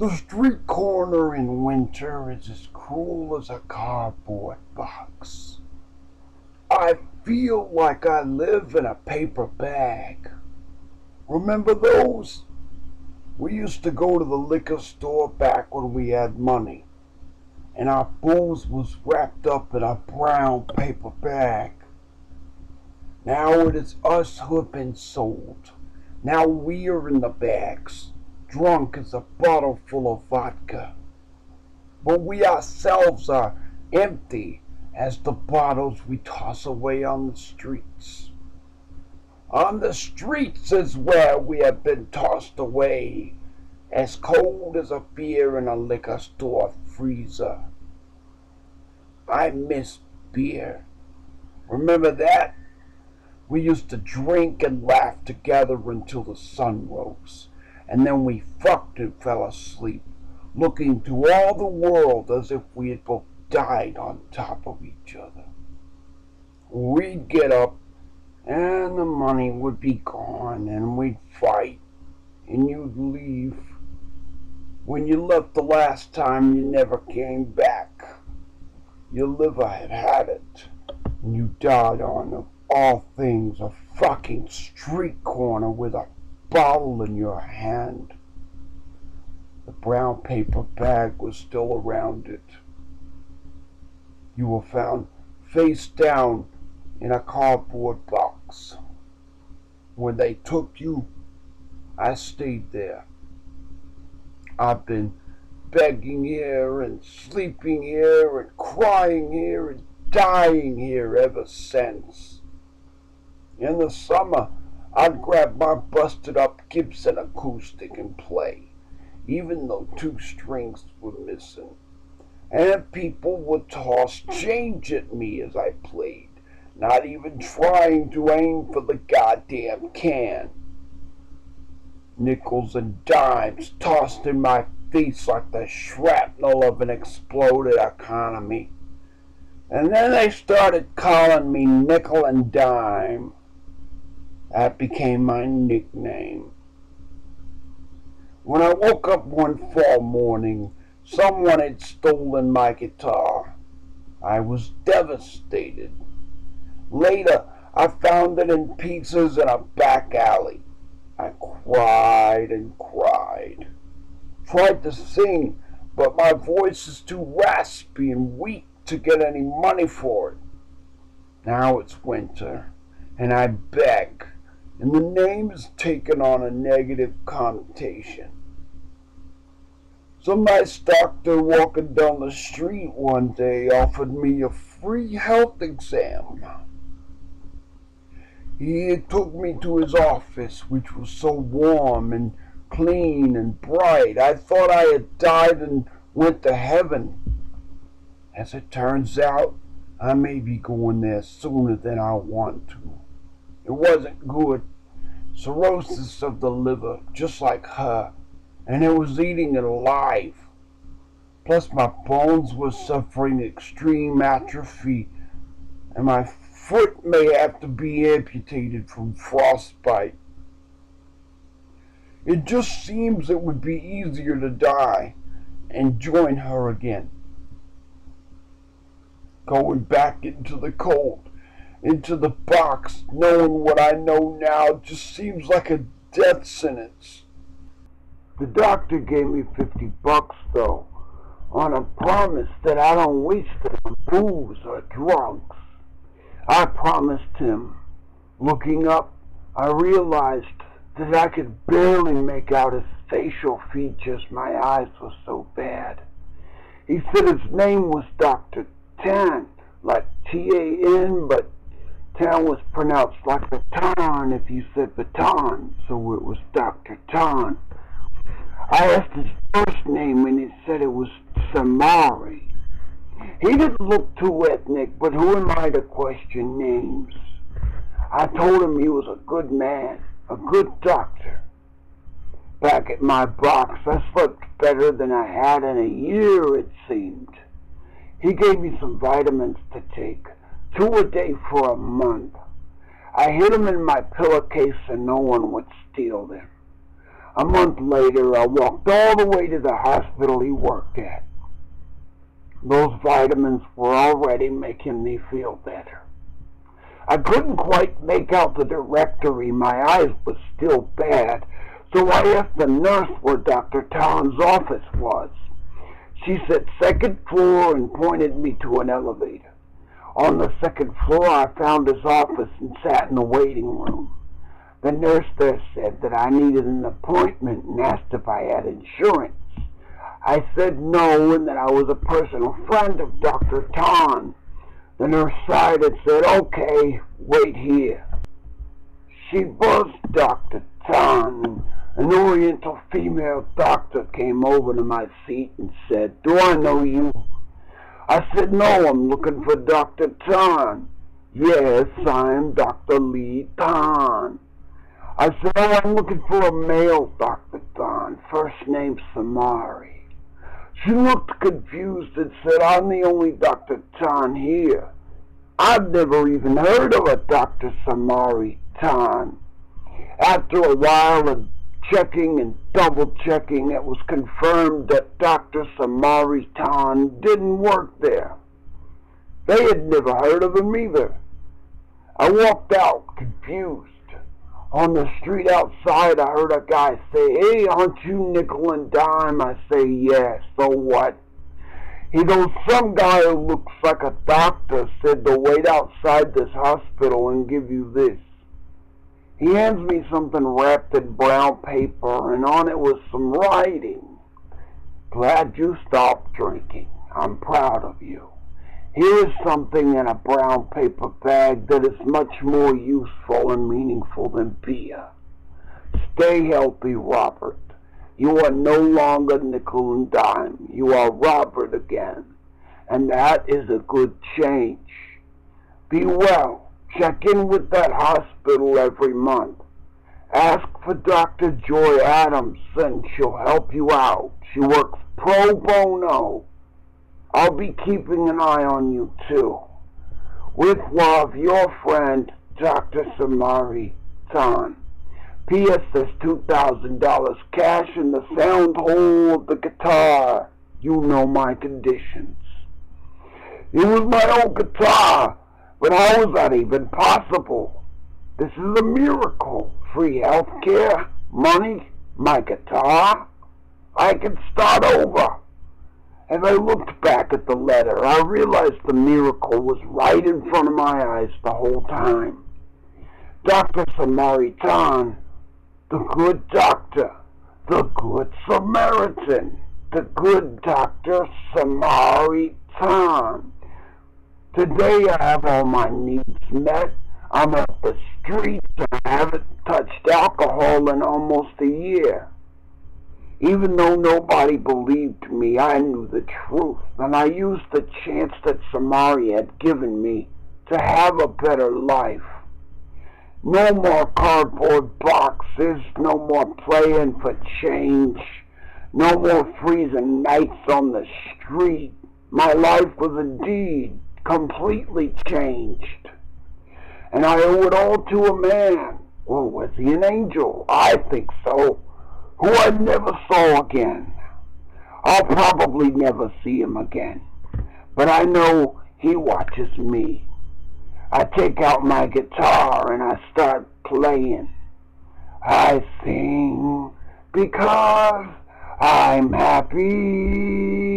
The street corner in winter is as cruel as a cardboard box. I feel like I live in a paper bag. Remember those? We used to go to the liquor store back when we had money, and our booze was wrapped up in a brown paper bag. Now it is us who have been sold. Now we are in the bags, drunk as a bottle full of vodka. But we ourselves are empty as the bottles we toss away on the streets. On the streets is where we have been tossed away, as cold as a beer in a liquor store freezer. I miss beer. Remember that? We used to drink and laugh together until the sun rose, and then we fucked and fell asleep, looking to all the world as if we had both died on top of each other. We'd get up, and the money would be gone, and we'd fight, and you'd leave. When you left the last time, you never came back. Your liver had it, and you died on, of all things, a fucking street corner with a bottle in your hand. The brown paper bag was still around it. You were found face down in a cardboard box. When they took you, I stayed there. I've been begging here and sleeping here and crying here and dying here ever since. In the summer, I'd grab my busted up Gibson acoustic and play, even though 2 strings were missing. And people would toss change at me as I played, not even trying to aim for the goddamn can. Nickels and dimes tossed in my face like the shrapnel of an exploded economy. And then they started calling me Nickel and Dime. That became my nickname. When I woke up one fall morning, someone had stolen my guitar. I was devastated. Later, I found it in pieces in a back alley. I cried and cried. Tried to sing, but my voice is too raspy and weak to get any money for it. Now it's winter, and I beg, and the name has taken on a negative connotation. Some nice doctor walking down the street one day offered me a free health exam. He took me to his office, which was so warm and clean and bright. I thought I had died and went to heaven. As it turns out, I may be going there sooner than I want to. It wasn't good. Cirrhosis of the liver, just like her, and it was eating it alive. Plus my bones were suffering extreme atrophy, and my foot may have to be amputated from frostbite. It just seems it would be easier to die and join her again. Going back into the cold, into the box, knowing what I know now, just seems like a death sentence. The doctor gave me $50 though, on a promise that I don't waste it on booze or drunks. I promised him. Looking up, I realized that I could barely make out his facial features. My eyes were so bad. He said his name was Dr. Tan, like T-A-N, but Tan was pronounced like baton if you said baton, so it was Dr. Tan. I asked his first name and he said it was Samari. He didn't look too ethnic, but who am I to question names? I told him he was a good man, a good doctor. Back at my box, I slept better than I had in a year, it seemed. He gave me some vitamins to take, 2 a day for a month. I hid them in my pillowcase so no one would steal them. A month later, I walked all the way to the hospital he worked at. Those vitamins were already making me feel better. I couldn't quite make out the directory. My eyes were still bad, so I asked the nurse where Dr. Tan's office was. She said second floor and pointed me to an elevator. On the second floor, I found his office and sat in the waiting room. The nurse there said that I needed an appointment and asked if I had insurance. I said no and that I was a personal friend of Dr. Tan. The nurse sighed and said, "Okay, wait here." She buzzed Dr. Tan. An Oriental female doctor came over to my seat and said, "Do I know you?" I said, "No, I'm looking for Dr. Tan." "Yes, I am Dr. Lee Tan." I said, "Oh, I'm looking for a male Dr. Tan, first name Samari." She looked confused and said, "I'm the only Dr. Tan here. I've never even heard of a Dr. Samari Tan." After a while of checking and double-checking, it was confirmed that Dr. Samari Tan didn't work there. They had never heard of him either. I walked out, confused. On the street outside, I heard a guy say, "Hey, aren't you nickel and dime?" I say, "Yeah, so what?" He goes, "Some guy who looks like a doctor said to wait outside this hospital and give you this." He hands me something wrapped in brown paper, and on it was some writing. "Glad you stopped drinking. I'm proud of you. Here is something in a brown paper bag that is much more useful and meaningful than beer. Stay healthy, Robert. You are no longer nickel and dime. You are Robert again, and that is a good change. Be well. Check in with that hospital every month. Ask for Dr. Joy Adams, and she'll help you out. She works pro bono. I'll be keeping an eye on you, too. With love, your friend, Dr. Samari Tan. P.S. There's $2,000 cash in the sound hole of the guitar. You know my conditions." It was my own guitar, but how is that even possible? This is a miracle. Free health care, money, my guitar. I can start over. As I looked back at the letter, I realized the miracle was right in front of my eyes the whole time. Dr. Samari Tan, the good doctor, the good Samaritan, the good Dr. Samari Tan. Today I have all my needs met. I'm off the streets and I haven't touched alcohol in almost a year. Even though nobody believed me, I knew the truth, and I used the chance that Samari had given me to have a better life. No more cardboard boxes, no more playing for change, no more freezing nights on the street. My life was indeed completely changed. And I owe it all to a man. Well, was he an angel? I think so. Who I never saw again. I'll probably never see him again. But I know he watches me. I take out my guitar and I start playing. I sing because I'm happy.